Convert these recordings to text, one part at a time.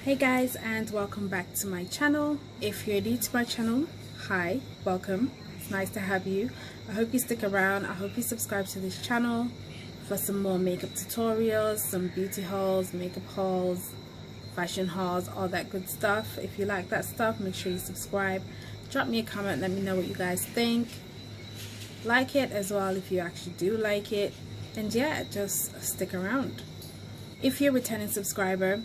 Hey guys, and welcome back to my channel. If you're new to my channel, hi, welcome. It's nice to have you. I hope you stick around. I hope you subscribe to this channel for some more makeup tutorials, some beauty hauls, makeup hauls, fashion hauls, all that good stuff. If you like that stuff, make sure you subscribe. Drop me a comment, let me know what you guys think. Like it as well if you actually do like it. And yeah, just stick around. If you're a returning subscriber,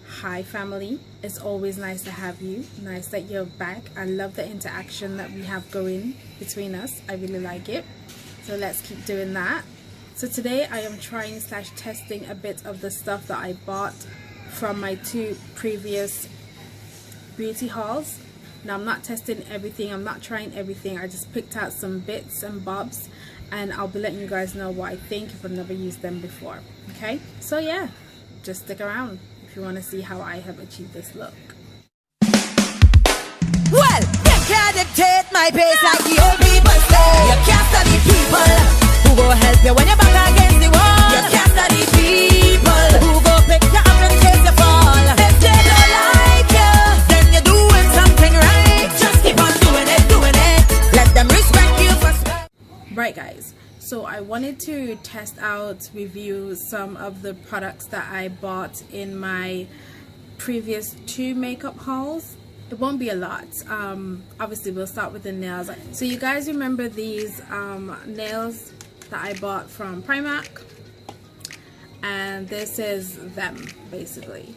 hi family, it's always nice to have you. Nice that you're back. I love the interaction that we have going between us. I really like it, so let's keep doing that. So today I am trying / testing a bit of the stuff that I bought from my two previous beauty hauls. Now I'm not testing everything, I'm not trying everything. I just picked out some bits and bobs, and I'll be letting you guys know what I think if I've never used them before. Okay, so yeah, just stick around if you want to see how I have achieved this look. Well, you can't dictate my pace like the old people say. You can't study people who go help you when you're back against the wall. You can't study people who go pick you up and chase you fall. If they don't like you, then you're doing something right. Just keep on doing it. Let them respect you for Right guys, so I wanted to test out, review some of the products that I bought in my previous two makeup hauls. It won't be a lot. Obviously we'll start with the nails. So you guys remember these nails that I bought from Primark, and this is them basically.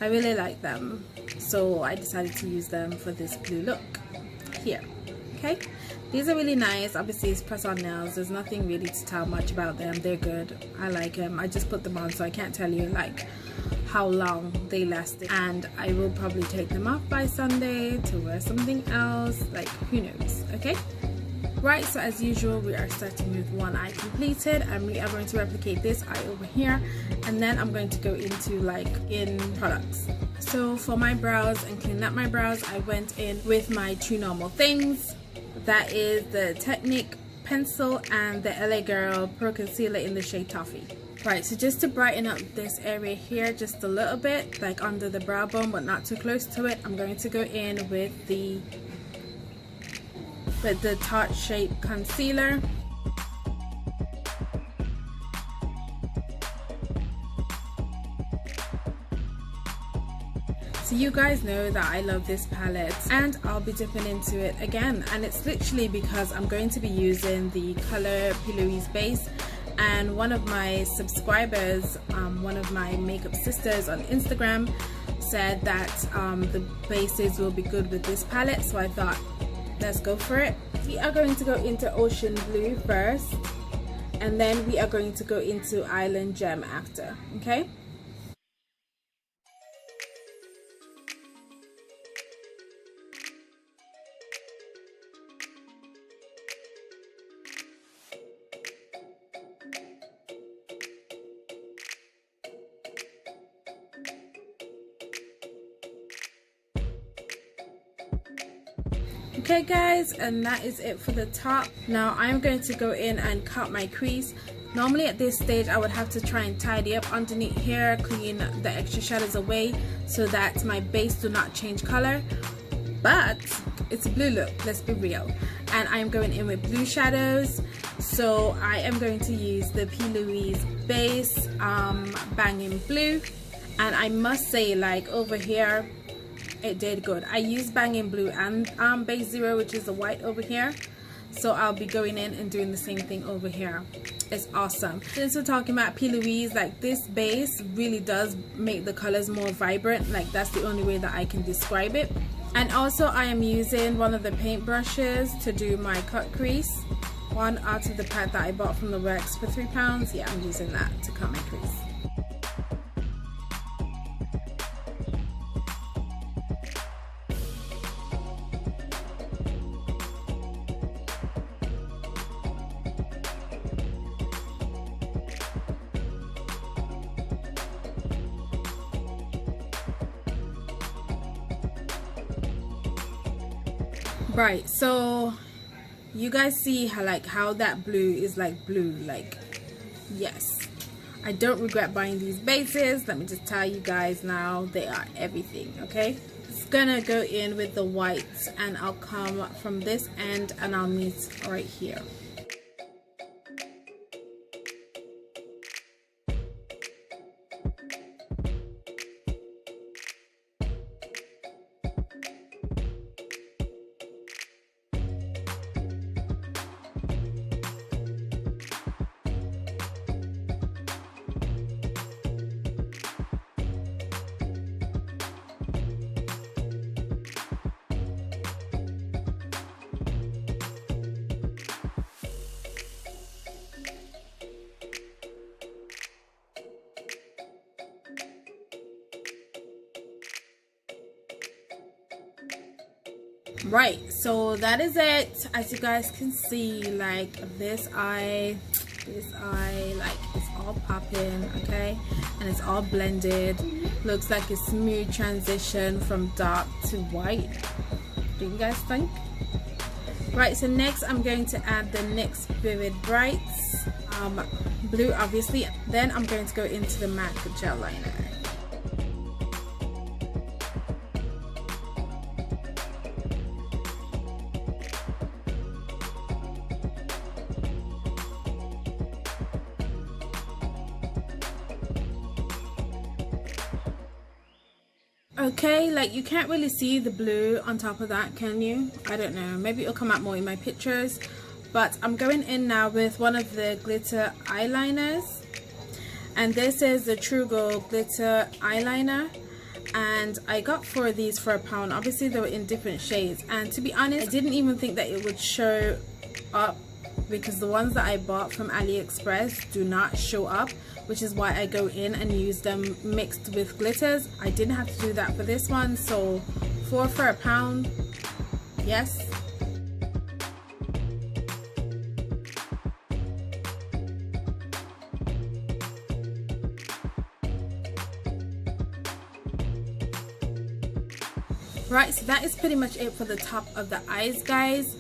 I really like them, so I decided to use them for this blue look here. Okay, these are really nice. Obviously it's press on nails, there's nothing really to tell much about them. They're good, I like them. I just put them on, so I can't tell you like how long they lasted, and I will probably take them off by Sunday to wear something else, like who knows. Okay, right, so as usual we are starting with one eye completed, and we are going to replicate this eye over here, and then I'm going to go into like in products. So for my brows and cleaning up my brows, I went in with my two normal things. That is the Technic pencil and the LA Girl Pro Concealer in the shade Toffee. Right, so just to brighten up this area here just a little bit, like under the brow bone but not too close to it, I'm going to go in with the Tarte Shape Concealer. So you guys know that I love this palette, and I'll be dipping into it again, and it's literally because I'm going to be using the color Plouise base, and one of my subscribers, one of my makeup sisters on Instagram, said that the bases will be good with this palette, so I thought let's go for it. We are going to go into Ocean Blue first, and then we are going to go into Island Gem after. Okay, okay guys, and that is it for the top. Now I'm going to go in and cut my crease. Normally at this stage I would have to try and tidy up underneath here, clean the extra shadows away so that my base do not change color, but it's a blue look, let's be real, and I'm going in with blue shadows. So I am going to use the Plouise base Banging Blue, and I must say, like over here it did good. I used Banging Blue and Base Zero, which is the white over here, so I'll be going in and doing the same thing over here. It's awesome. Since we're talking about Plouise, like this base really does make the colors more vibrant, like that's the only way that I can describe it. And also I am using one of the paint brushes to do my cut crease, one out of the pack that I bought from the works for £3. Yeah, I'm using that to cut my crease. Right, so you guys see how that blue is like blue, like yes, I don't regret buying these bases. Let me just tell you guys now, they are everything. Okay, just gonna go in with the whites, and I'll come from this end and I'll meet right here. Right, so that is it. As you guys can see, like this eye, like it's all popping, okay, and it's all blended. Looks like a smooth transition from dark to white. Do you guys think? Right, so next I'm going to add the NYX Vivid Brights, blue obviously. Then I'm going to go into the MAC gel liner. Okay, like you can't really see the blue on top of that, can you? I don't know, maybe it'll come out more in my pictures. But I'm going in now with one of the glitter eyeliners, and this is the True Gold glitter eyeliner, and I got 4 of these for £1. Obviously they were in different shades, and to be honest, I didn't even think that it would show up, because the ones that I bought from Aliexpress do not show up, which is why I go in and use them mixed with glitters. I didn't have to do that for this one, so 4 for £1, yes. Right, so that is pretty much it for the top of the eyes, guys.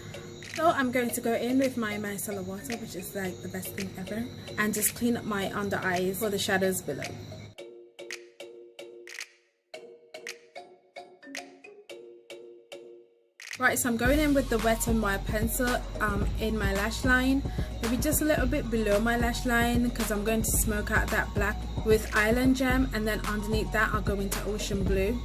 So I'm going to go in with my micellar water, which is like the best thing ever, and just clean up my under eyes for the shadows below. Right, so I'm going in with the Wet n Wild pencil in my lash line, maybe just a little bit below my lash line, because I'm going to smoke out that black with Island Gem, and then underneath that I'll go into Ocean Blue.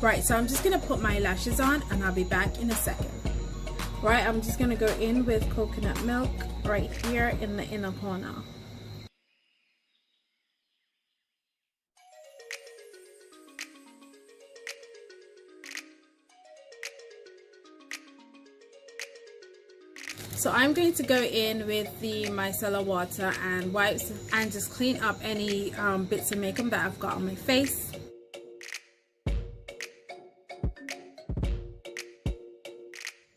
Right, so I'm just going to put my lashes on and I'll be back in a second. Right, I'm just going to go in with coconut milk right here in the inner corner. So I'm going to go in with the micellar water and wipes and just clean up any bits of makeup that I've got on my face.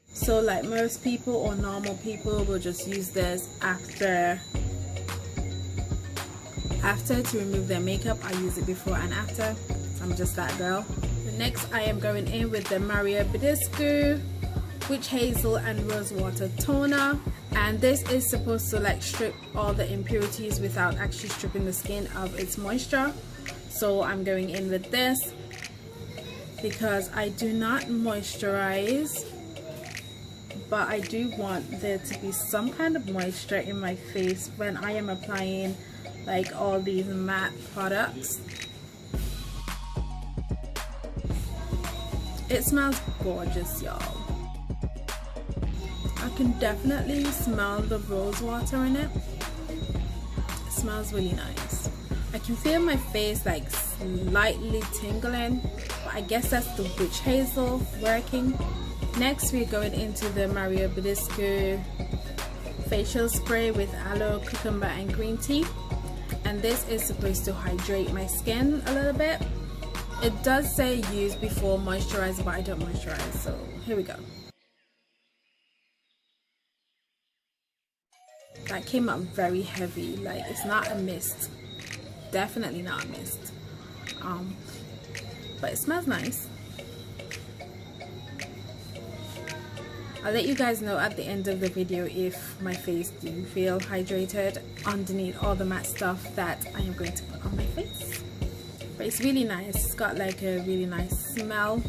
So like most people or normal people will just use this after to remove their makeup. I use it before and after. I'm just that girl. Next I am going in with the Badescu Witch Hazel and Rose Water Toner, and this is supposed to like strip all the impurities without actually stripping the skin of its moisture. So I'm going in with this because I do not moisturize, but I do want there to be some kind of moisture in my face when I am applying like all these matte products. It smells gorgeous, y'all. I can definitely smell the rose water in it. It smells really nice. I can feel my face like slightly tingling, but I guess that's the witch hazel working. Next we're going into the Badescu facial spray with aloe, cucumber and green tea, and this is supposed to hydrate my skin a little bit. It does say use before moisturizer, but I don't moisturize, so here we go. That came out very heavy, like it's not a mist. definitely not a mist. But it smells nice. I'll let you guys know at the end of the video if my face do feel hydrated underneath all the matte stuff that I am going to put on my face. But it's really nice. It's got like a really nice smell.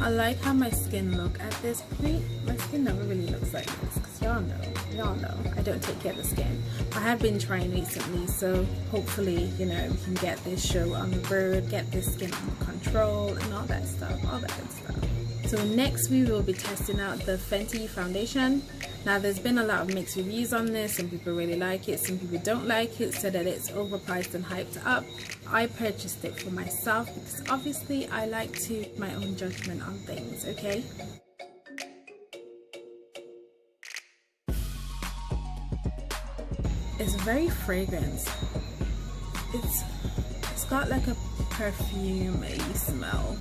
I like how my skin look at this point. My skin never really looks like this because y'all know I don't take care of the skin. I have been trying recently, so hopefully, you know, we can get this show on the road, get this skin under control and all that stuff, all that good stuff. So next we will be testing out the Fenty foundation. Now there's been a lot of mixed reviews on this. Some people really like it, some people don't like it, said that it's overpriced and hyped up. I purchased it for myself because obviously I like to make my own judgment on things, okay? It's very fragrant. It's got like a perfume-y smell.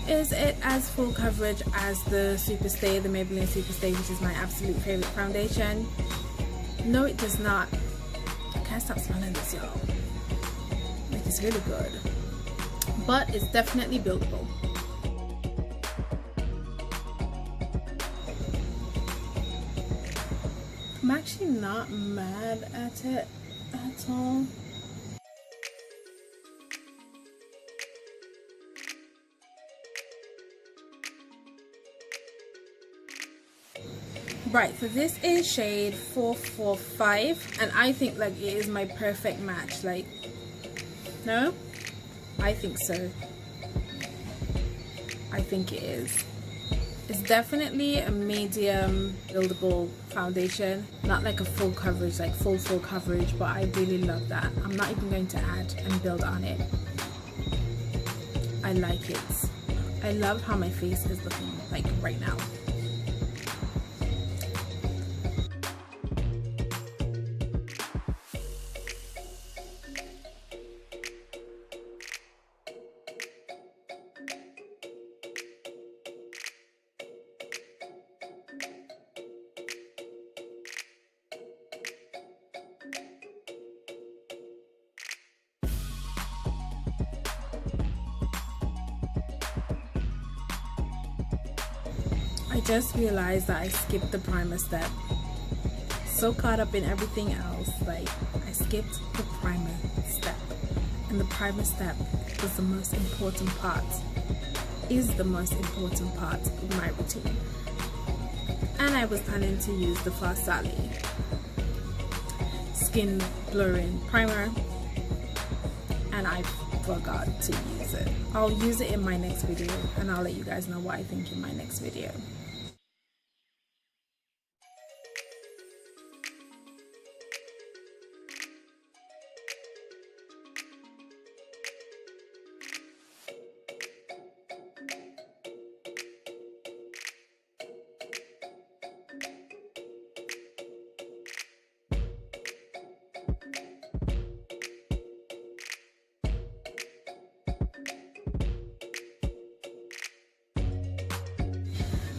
Is it as full coverage as the Superstay, the Maybelline Superstay, which is my absolute favorite foundation? No, it does not. I can't stop smelling this, y'all. Like, it's really good, but it's definitely buildable. I'm actually not mad at it at all. Right, so this is shade 445 and I think like it is my perfect match. Like, no? I think so. I think it is. It's definitely a medium buildable foundation, not like a full coverage, like full coverage, but I really love that. I'm not even going to add and build on it. I like it. I love how my face is looking like right now. I just realized that I skipped the primer step. So caught up in everything else, like I skipped the primer step. And the primer step is the most important part, of my routine. And I was planning to use the Fast Sally Skin Blurring Primer, and I forgot to use it. I'll use it in my next video and I'll let you guys know what I think in my next video.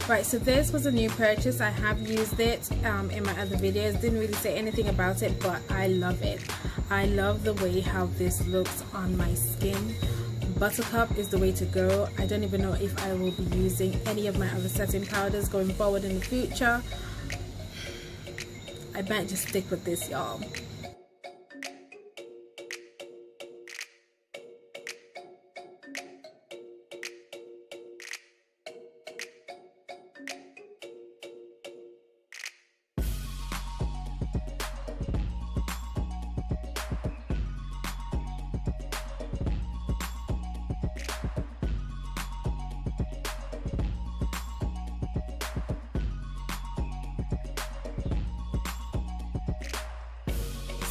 Right, so this was a new purchase. I have used it in my other videos. Didn't really say anything about it, but I love it. I love the way how this looks on my skin. Buttercup is the way to go. I don't even know if I will be using any of my other setting powders going forward in the future. I might just stick with this, y'all.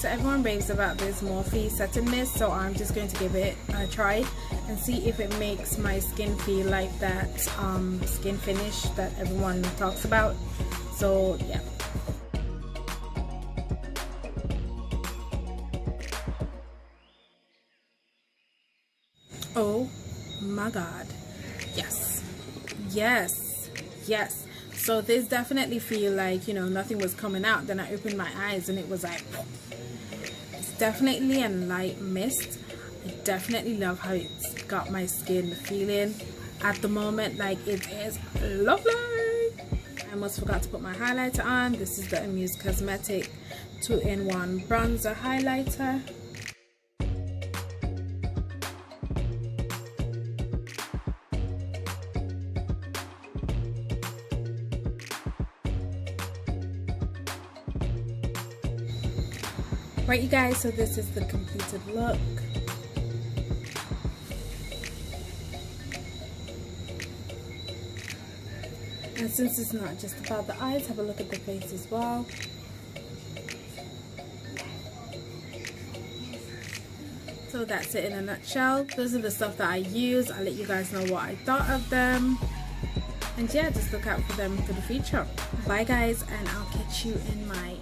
So everyone raves about this Morphe setting mist, so I'm just going to give it a try and see if it makes my skin feel like that skin finish that everyone talks about. So yeah. Oh my god, yes, yes, yes. So this definitely feel like, you know, nothing was coming out. Then I opened my eyes and it was like, it's definitely a light mist. I definitely love how it's got my skin feeling at the moment. Like, it is lovely. I almost forgot to put my highlighter on. This is the Amuse Cosmetic 2-in-1 bronzer highlighter. Right, you guys, so this is the completed look. And since it's not just about the eyes, have a look at the face as well. So that's it in a nutshell. Those are the stuff that I use. I'll let you guys know what I thought of them. And yeah, just look out for them for the future. Bye guys, and I'll catch you in my